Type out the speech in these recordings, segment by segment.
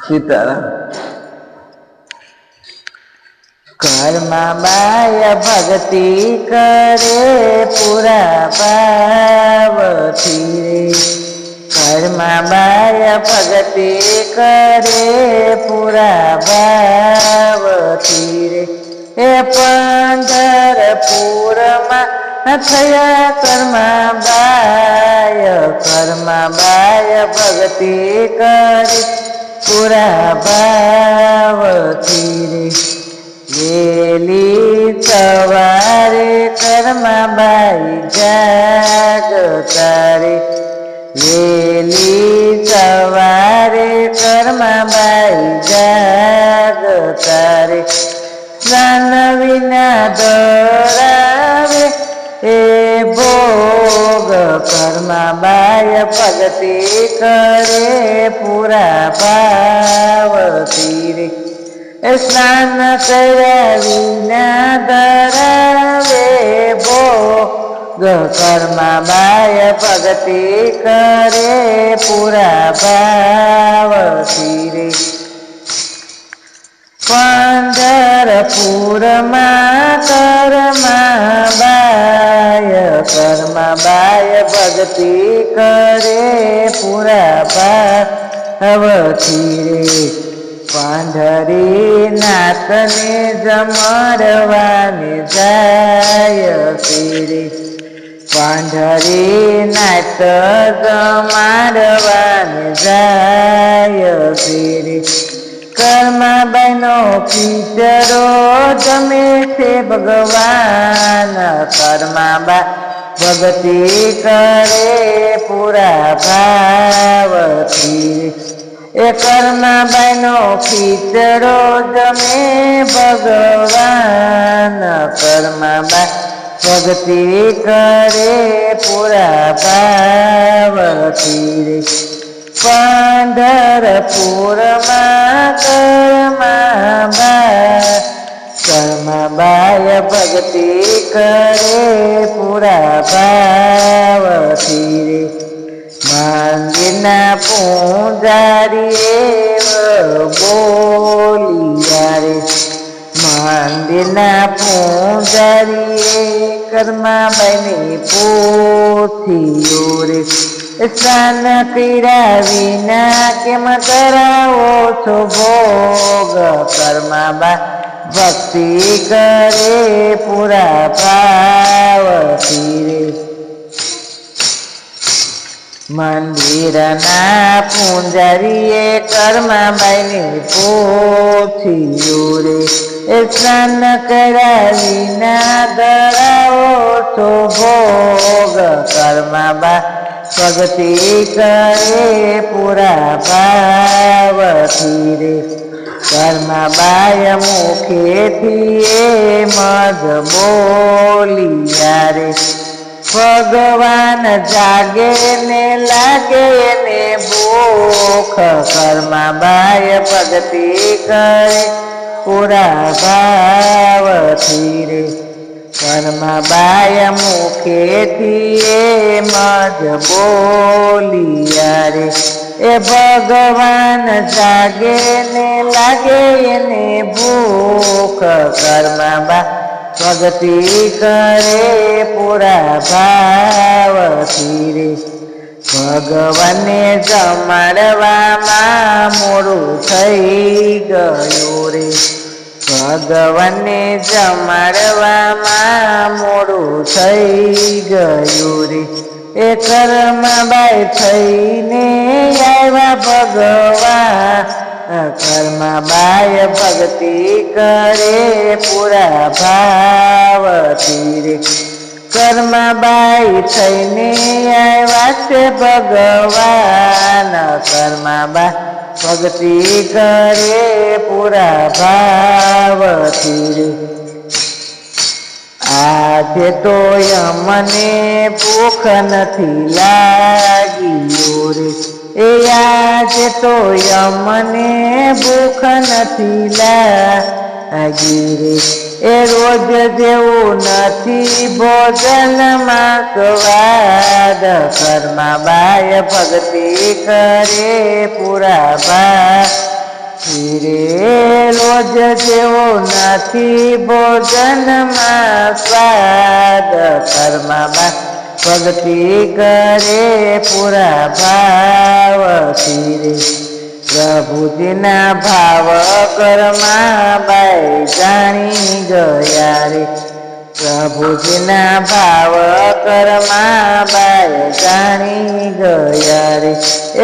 સીતારામ. ઘરમાં બાય ભક્તિ કરે પૂરા ભાવથી રે. ઘરમાં બાય ભક્તિ કરે પૂરા ભાવથી રે. એ પંઢરપુરમાં થયા કર્મા બાય ભક્તિ કરી પૂરા ભાવથી રે. વેલી સવારે કર્મા બાઈ જાગતા રે. વેલી સવારે કર્મા બાઈ જાગતા રે. સ્નાન વિના ધરાવે એ ભોગ કર્મા બાય ભક્તિ કરે પૂરા ભાવથી રે. સ્નાન કર્યા વિના ધરાવે ભોગ કર્મા બાય ભક્તિ કરે પૂરા ભાવથી રે. પંઢરપુરમાં કર્મા બાય ભક્તિ કરે પૂરા ભાવથી રે. પાંઢરીનાથને જમાડવાને જાય રે. પાંઢરીનાથ જમાડવાને જાય રે. કર્માબાઈનો ખીચડો જમે છે ભગવાન. કર્માબા ભક્તિ કરે પૂરા ભાવથી. એ કર્માબાઈનો ખીચડો જમે ભગવાન. કર્માબાઈ ભક્તિ કરે પૂરા ભાવથી રે. પંઢરપુરમાં કર્મા બાય ભક્તિ કરે પૂરા ભાવથી રે. મંદિરના પૂજારીએ બોલિયા રે. મંદિરના પૂજારીએ કર્માબાઈની પોથીઓ રે. સ્નાન કર્યા વિના કેમ કરાવો છો ભોગ કર્માબા ભક્તિ કરે પૂરા ભાવથી રે. મંદિરના પૂજારીએ કર્માબાઈની પોથીઓ રે. સ્નાન કર્યા વિના ધરાવો છો ભોગ કર્માબા ભક્તિ કરે પૂરા ભાવથી રે. કર્માબાય મુખેથી એ મધ બોલિયા રે. ભગવાન જાગે ને લાગે ને ભૂખ કર્માબાય ભક્તિ કરે પૂરા ભાવથી રે. કર્માબાય મુખેથી એ મધ બોલિયા રે. એ ભગવાન જાગે ને લાગે ને ભૂખ કર્માબા ભક્તિ કરે પૂરા ભાવથી રે. ભગવાનને જમાડવામાં મોડું થઈ ગયું રે. ભગવાનને જમાડવામાં મોડું થઈ ગયું રે. એ કર્માબાઈ થઈને આવ્યા ભગવાન. કર્માબાઈ ભક્તિ કરે પૂરા ભાવથી રે. કર્માબાઈ થઈને આવ્યા છે ભગવાન. કર્માબાઈ ભક્તિ કરે પૂરા ભાવથી રે. આજે તો અમને ભૂખ નથી લાગી રે. એ આજે તો અમને ભૂખ નથી લાગી રે. એ રોજ જેવું નથી ભોજનમાં સ્વાદ. કર્માબાઈ ભક્તિ કરે પૂરા ભાવ રે રોજ જેવો નથી ભોજનમાં સ્વાદ કર્મમાં ભક્તિ કરે પૂરા ભાવથી રે પ્રભુજીના ભાવ કર્મા બાઈ જાણી ગયા રે પ્રભુજીના ભાવ કર્મા બાઈ જાણી ગયા રે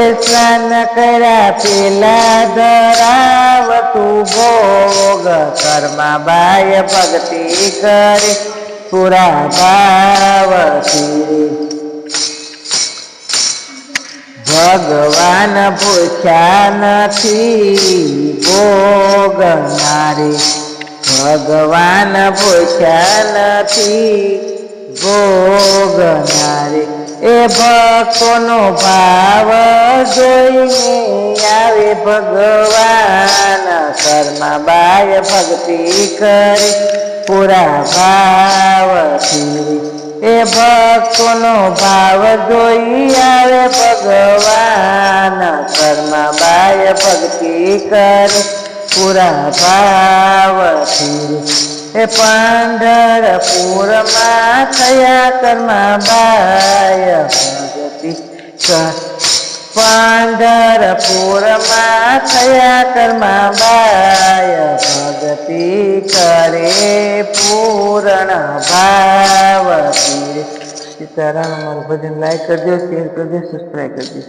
એ સ્નાન કર્યા પેલા ધરાવતું ભોગ કર્મા બાઈ ભક્તિ કરે પૂરા ભાવથી ભગવાન પૂછ્યા નથી ભોગનારે ભગવાન પૂછ્યા નથી ભોગનારે એ ભક્તોનો ભાવ જોઈને આવે ભગવાન કર્મા બાય ભક્તિ કરે પૂરા ભાવથી એ ભક્તોનો ભાવ જોઈ આવે ભગવાન કર્મા બાય ભક્તિ કરે પૂરા ભાવથી એ પંઢરપુરમાં થયા કર્મા બાય ભક્તિ પંઢરપુરમાં થયા કર્મા બાય ભક્તિ કરે પૂર્ણ ભાવથી સીતારામ. અમારું ભજન લાઈક કરજો, શેર કરજો, સબસ્ક્રાઈબ કરજો.